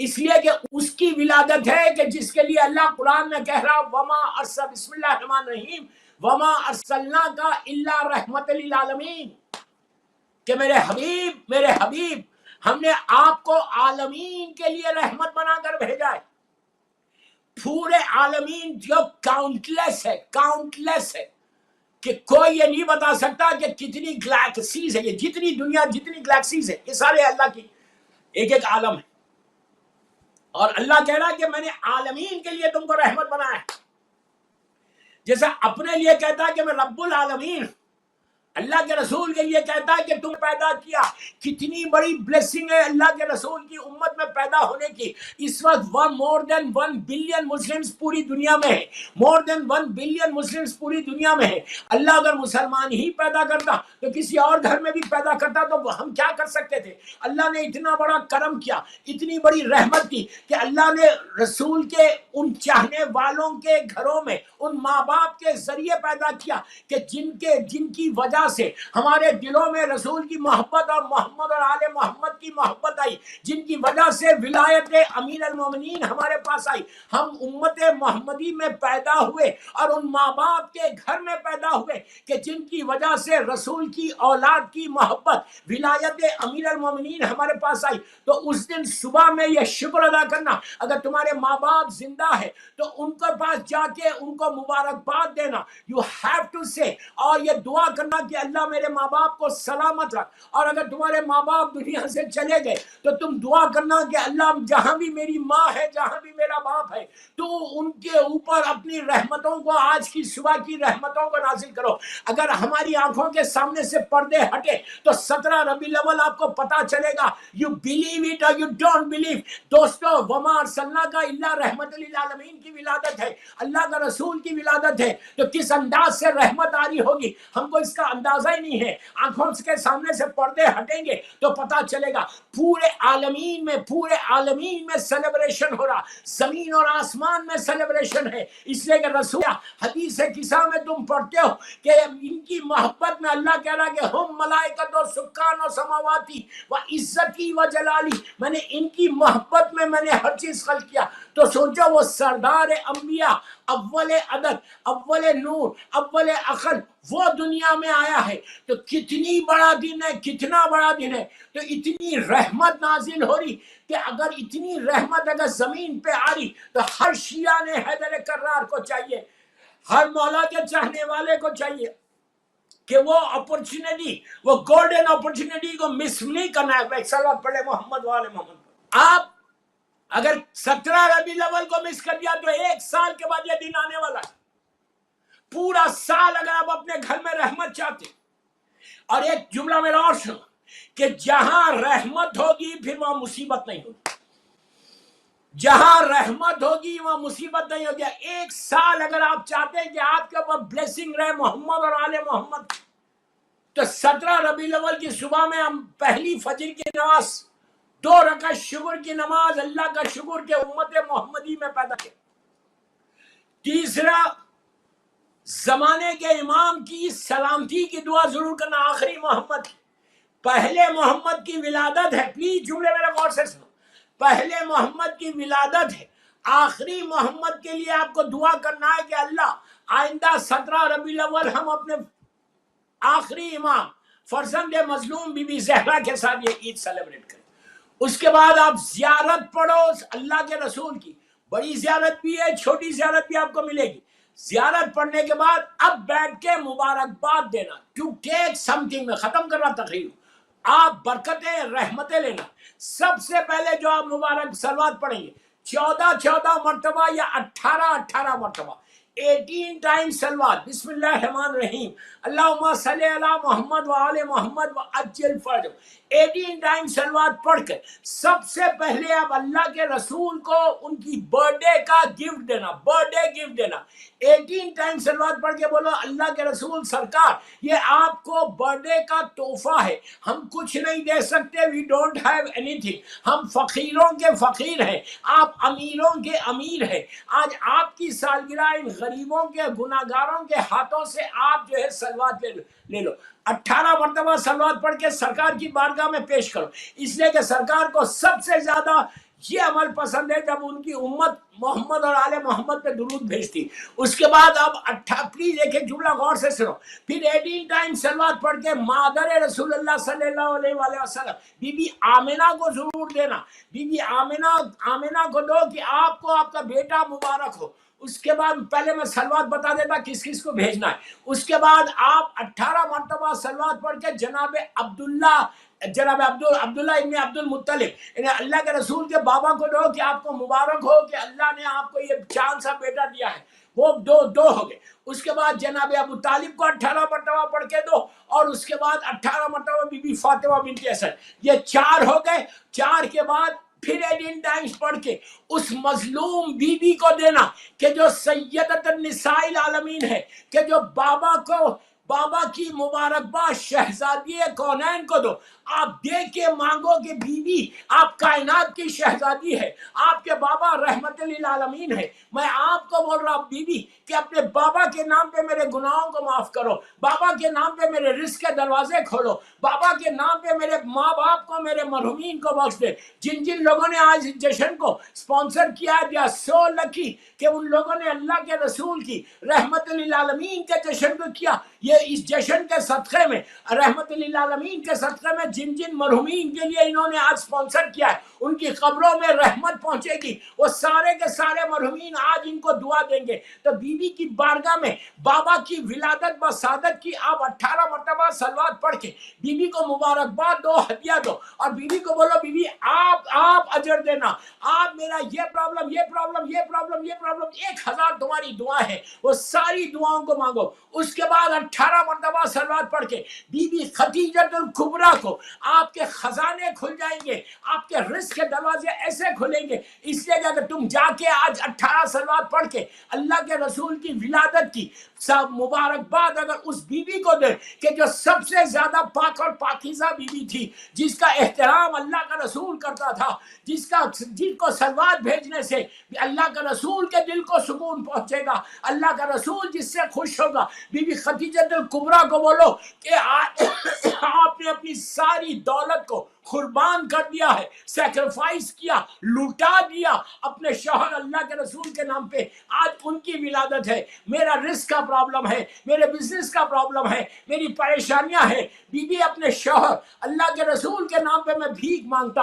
اس لیے کہ اس کی ولادت ہے کہ جس کے لیے اللہ قرآن میں کہہ رہا وما ارسل بسم اللہ الرحمن الرحیم وما ارسلناک الا رحمت للعالمین، کہ میرے حبیب ہم نے آپ کو عالمین کے لیے رحمت بنا کر بھیجا ہے. پورے عالمین جو کاؤنٹلیس ہے کہ کوئی یہ نہیں بتا سکتا کہ کتنی گلیکسیز ہے، یہ جتنی دنیا جتنی گلیکسیز ہے یہ سارے اللہ کی ایک ایک عالم ہے. اور اللہ کہہ رہا ہے کہ میں نے عالمین کے لیے تم کو رحمت بنایا ہے. جیسا اپنے لیے کہتا ہے کہ میں رب العالمین، اللہ کے رسول کے لیے کہتا ہے کہ تم پیدا کیا. کتنی بڑی بلیسنگ ہے اللہ کے رسول کی امت میں پیدا ہونے کی. اس وقت مور دین 1 بلین مسلمز پوری دنیا میں ہیں، مور دین 1 بلین مسلمز پوری دنیا میں ہیں. اللہ اگر مسلمان ہی پیدا کرتا تو کسی اور گھر میں بھی پیدا کرتا تو ہم کیا کر سکتے تھے؟ اللہ نے اتنا بڑا کرم کیا، اتنی بڑی رحمت کی کہ اللہ نے رسول کے ان چاہنے والوں کے گھروں میں ان ماں باپ کے ذریعے پیدا کیا کہ جن کی وجہ سے ہمارے دلوں میں رسول کی محبت اور محمد اور آل محمد کی محبت آئی، جن کی وجہ سے ولایت امیر المومنین ہمارے پاس آئی. ہم امت محمدی میں پیدا ہوئے اور ان ماں باپ کے گھر میں پیدا ہوئے کہ جن کی وجہ سے رسول کی اولاد کی محبت ولایت امیر المومنین ہمارے پاس آئی. تو اس دن صبح میں یہ شکر ادا کرنا، اگر تمہارے ماں باپ زندہ ہے تو ان کے پاس جا کے ان کو مبارکباد دینا. یو ہیو ٹو سے، اور یہ دعا کرنا کہ اللہ میرے ماں باپ کو سلامت رکھ. اور اگر تمہارے ماں باپ دنیا سے چلے گئے تو تم دعا کرنا کہ اللہ جہاں بھی میری ماں ہے، جہاں بھی میرا باپ ہے، تو ان کے اوپر اپنی رحمتوں کو، آج کی صبح کی رحمتوں کو نازل کرو. اگر ہماری آنکھوں کے سامنے سے پردے ہٹے تو 17 ربیع الاول آپ کو پتا چلے گا. یو بلیو اٹ اور یو ڈونٹ بلیو. دوستو، وما ارسلناک الا رحمت للعالمین کی ولادت ہے، اللہ کا رسول کی ولادت ہے، تو کس انداز سے رحمت آری ہوگی ہم کو اس کا اندازہ ہی نہیں ہے. آنکھوں کے سامنے سے پردے ہٹیں گے تو پتا چلے گا. پورے عالمین میں سیلیبریشن ہو رہا، زمین اور آسمان میں سیلیبریشن ہے. اس لیے کہ رسول حدیث قصہ میں تم پڑھتے ہو کہ ان کی محبت میں اللہ کہہ رہا کہ ہم ملائکۃ و سکان و سماواتی و عزتی و جلالی، میں نے ان کی محبت میں نے ہر چیز خلق کیا. تو سوچو وہ سردار انبیاء، اول عدد، اول نور، اول عقل، وہ دنیا میں آیا ہے. تو کتنی بڑا دن ہے، کتنا بڑا دن ہے. تو اتنی رحمت نازل ہو رہی کہ اگر اتنی رحمت اگر زمین پہ آ رہی تو ہر شیعہ نے حیدر کرار کو چاہیے، ہر مولا کے چاہنے والے کو چاہیے کہ وہ اپرچونٹی، وہ گولڈن اپرچونٹی کو مس نہیں کرنا ہے. ایک صلوات پڑھے محمد والے محمد. آپ اگر 17 ربیع الاول کو مس کر دیا تو 1 سال کے بعد یہ دن آنے والا ہے. پورا سال اگر آپ اپنے گھر میں رحمت چاہتے. اور ایک جملہ میرا اور سنو کہ جہاں رحمت ہوگی پھر وہاں مصیبت نہیں ہوگی. جہاں رحمت ہوگی وہاں مصیبت نہیں ہوگی. 1 سال اگر آپ چاہتے ہیں کہ آپ کے اوپر بلیسنگ رہے محمد اور آل محمد، تو 17 ربیع الاول کی صبح میں ہم پہلی فجر کی نماز، 2 رکعت شکر کی نماز، اللہ کا شکر کہ امت محمدی میں پیدا کیا. تیسرا، زمانے کے امام کی سلامتی کی دعا ضرور کرنا. آخری محمد، پہلے محمد کی ولادت ہے. پلیز جملے میرے غور سے سنو. پہلے محمد کی ولادت ہے، آخری محمد کے لیے آپ کو دعا کرنا ہے کہ اللہ آئندہ 17 ربیع الاول ہم اپنے آخری امام فرزند مظلوم بی بی زہرا کے ساتھ یہ عید سیلیبریٹ کریں. اس کے بعد آپ زیارت پڑھو اللہ کے رسول کی. بڑی زیارت بھی ہے، چھوٹی زیارت بھی آپ کو ملے گی. زیارت پڑھنے کے بعد اب بیٹھ کے مبارکباد دینا. To take something. میں ختم کر رہا تقریر، آپ برکتیں رحمتیں لینا. سب سے پہلے جو آپ مبارک صلوات پڑھیں گے 14 مرتبہ یا 18 مرتبہ، 18 ٹائم صلوات. بسم اللہ الرحمن الرحیم، اللہم صلی علی محمد و آل محمد و عجل فرجہ. 18 ٹائم صلوات پڑھ کر سب سے پہلے آپ اللہ کے رسول کو ان کی برتھ ڈے کا گفٹ دینا، برتھ ڈے گفٹ دینا. 18 ٹائم صلوات پڑھ کے بولو اللہ کے رسول سرکار یہ آپ کو برتھ ڈے کا تحفہ ہے، ہم کچھ نہیں دے سکتے، we don't have anything, ہم فقیروں کے فقیر ہیں، آپ امیروں کے امیر ہیں. آج آپ کی سالگرہ ان غریبوں کے گناہگاروں کے ہاتھوں سے آپ جو ہے صلوات لے لو. 18 مرتبہ صلوات پڑھ کے سرکار کی بارگاہ میں پیش کرو. اس لیے کہ سرکار کو سب سے زیادہ یہ عمل پسند ہے جب ان کی امت محمد اور آل محمد پہ درود بھیجتی. اس کے بعد اب پلیز ایک ایک جملہ غور سے سنو. پھر 18 ٹائم سلوات پڑھ کے مادر رسول اللہ صلی اللہ علیہ وآلہ وسلم بی بی آمنہ کو ضرور دینا. بی بی آمنہ کو دو کہ آپ کو آپ کا بیٹا مبارک ہو. اس کے بعد پہلے میں سلوات بتا دیتا کس کس کو بھیجنا ہے. اس کے بعد آپ 18 مرتبہ سلوات پڑھ کے جناب عبداللہ ابن عبد المطلب یعنی اللہ کے رسول کے بابا کو دو کہ آپ کو مبارک ہو کہ اللہ نے آپ کو یہ چاند سا بیٹا دیا ہے. وہ دو ہو گئے. اس کے بعد جناب ابو طالب کو 18 مرتبہ پڑھ کے دو اور اس کے بعد 18 مرتبہ بی بی فاطمہ بنت اسد. یہ 4 ہو گئے. 4 کے بعد پھر 18 ٹائمز پڑھ کے اس مظلوم بی بی کو دینا کہ جو سیدۃ النساء العالمین ہے، کہ جو بابا کی مبارکباد شہزادی کونین کو دو. آپ دیکھ کے مانگو کہ بی بی آپ کائنات کی شہزادی ہے، آپ کے بابا رحمت للعالمین ہے. میں آپ کو بول رہا ہوں بی بی کہ اپنے بابا کے نام پہ میرے گناہوں کو معاف کرو، بابا کے نام پہ میرے رزق کے دروازے کھولو، بابا کے نام پہ میرے ماں باپ کو، میرے مرحومین کو بخش دے. جن لوگوں نے آج اس جشن کو سپانسر کیا ہے، دیا سو لکی کہ ان لوگوں نے اللہ کے رسول کی رحمت للعالمین کے جشن کو کیا. یہ اس جشن کے صدقے میں، رحمت للعالمین کے صدقے میں جن مرحومین کے لیے انہوں نے آج سپانسر کیا ہے، ان کی قبروں میں رحمت پہنچے گی. وہ سارے کے سارے مرحومین آج ان کو دعا دیں گے. تو بی بی کی بارگاہ میں بابا کی ولادت و سعادت کی آپ 18 مرتبہ سلوات پڑھ کے بی بی کو مبارکباد دو، ہدیہ دو، اور بی بی کو بولو بی بی آپ اجر دینا. آپ میرا یہ پرابلم 1000 تمہاری دعا ہے، وہ ساری دعاؤں کو مانگو. اس کے بعد 18 مرتبہ سلوات پڑھ کے بی بی خدیجۃ الکبریٰ کو آپ کے خزانے کھل جائیں گے، آپ کے رزق کے دروازے ایسے کھلیں گے. اس لیے کہ اگر تم جا کے آج 18 سلوات پڑھ کے اللہ کے رسول کی ولادت کی سب مبارکباد اگر اس بی بی کو دے کہ جو سب سے زیادہ پاک اور پاکیزہ بی بی تھی، جس کا احترام اللہ کا رسول کرتا تھا، جس کو سلوات بھیجنے سے اللہ کا رسول کے دل کو سکون پہنچے گا، اللہ کا رسول جس سے خوش ہوگا. بی بی خدیجۃ الکبریٰ کو بولو کہ آپ نے اپنی ساری دولت کو قربان کر دیا ہے، سیکریفائس کیا، لوٹا دیا اپنے شوہر اللہ کے رسول کے نام پہ. آج ان کی ولادت ہے. میرا رزق کا پرابلم ہے، میرے بزنس کا پرابلم ہے، میری پریشانیاں ہیں. بی بی اپنے شوہر اللہ کے رسول کے نام پہ میں بھیک مانگتا.